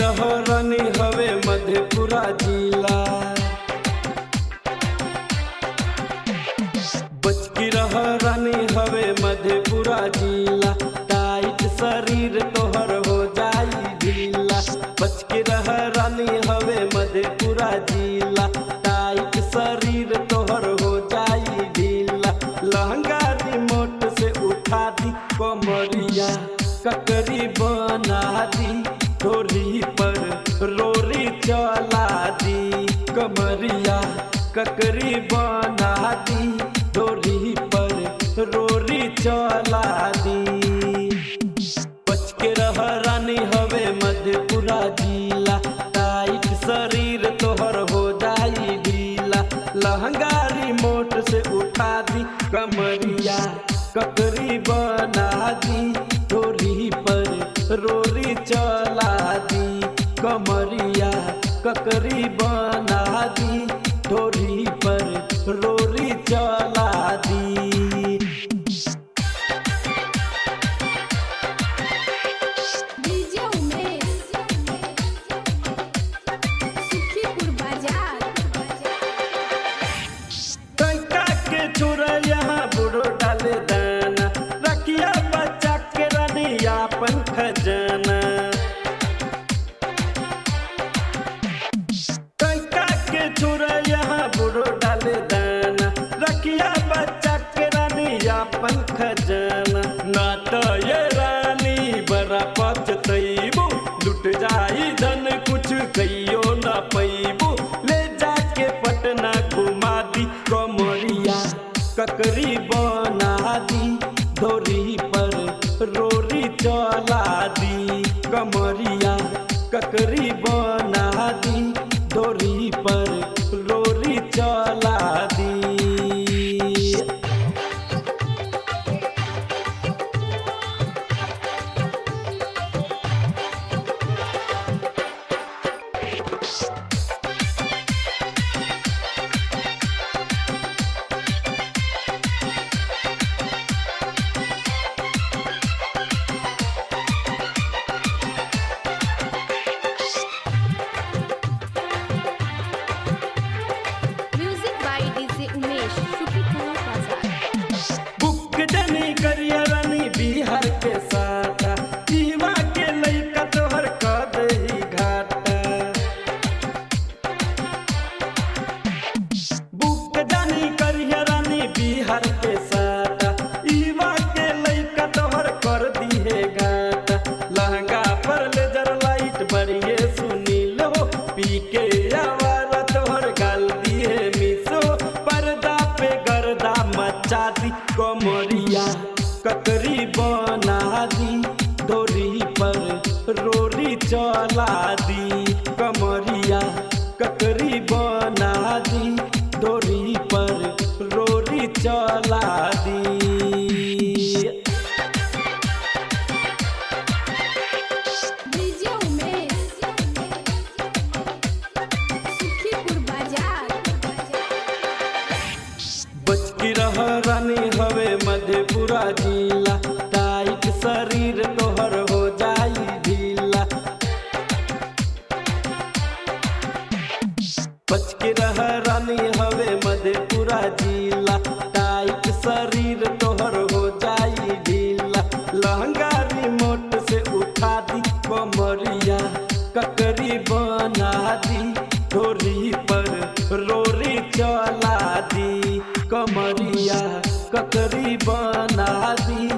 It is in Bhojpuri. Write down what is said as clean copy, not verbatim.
रह रानी हवे मधेपुरा जिला, बच की रह रानी हवे मधेपुरा जिला, टाइट शरीर तोहर हो जाई ढीला। बच के रह रानी हवे मधेपुरा जिला, टाइट शरीर तोहर हो जाई ढीला। लहंगा रिमोट से उठा दी कमरिया, ककरी बना दी डोरी पर रोरी चला दी। कमरिया ककरी बना दी डोरी पर रोरी चला दी। बच के रह रानी हवे मधेपुरा जिला, टाइट शरीर तोहर हो जाई ढीला। लहंगा रिमोट से उठा दी कमरिया, ककरी बना दी डोरी पर रोरी चला दी। कमरिया ककरी बना दी डोरी पर रोरी चला दी। डीजे उमेश, सुखीपुर बाजार। टंका के छोरा यहाँ बुढ़ो डाले दाना, रखिया बच्चा के रानी अपन खजाना। टंका के छोरा यहाँ बुढ़ो डाले दाना, रखिया बच्चा के रानी अपन खजाना। ना तो ये रानी बड़ा पछतैबो, लुट जाई धन कुछ कहियो ना पैबो। ले जाके पटना घुमा दी कमरिया, ककरी बना दी डोरी पर रोरी चला दी। कमरिया ककरी बना दी डोरी पर रोरी चला दी। Music by DJ Umesh, Sukhipur बाजार। बुक जनी करिया रानी बिहार के साटा, जीवा के लइका तोहर कद ही घाटा। बुक जनी करिया रानी बिहार के साटा, जीवा के लइका तोहर कर दी है घाटा। लहंगा पर लेजर लाइट बढ़िए सुनील हो, पी के आवारा तोहर गाल दिए मिसो। पर्दा पे गर्दा मचा दी कमरिया, ककरी बना दी डोरी पर रोरी चला दी। कमरिया ककरी बना दी डोरी पर रोरी चला दी। डीजे उमेश, सुखीपुर बाजार। बच की रह रानी हवे मधेपुरा जिला, टाइट शरीर तोहर हो जाई ढीला। बच के रह रानी हवे मधेपुरा जिला, टाइट शरीर तोहर हो जाई ढीला। लहंगा रिमोट से उठा दी कमरिया, ककरी बना दी डोरी पर रोरी चला दी। कमरिया ककरी बना दी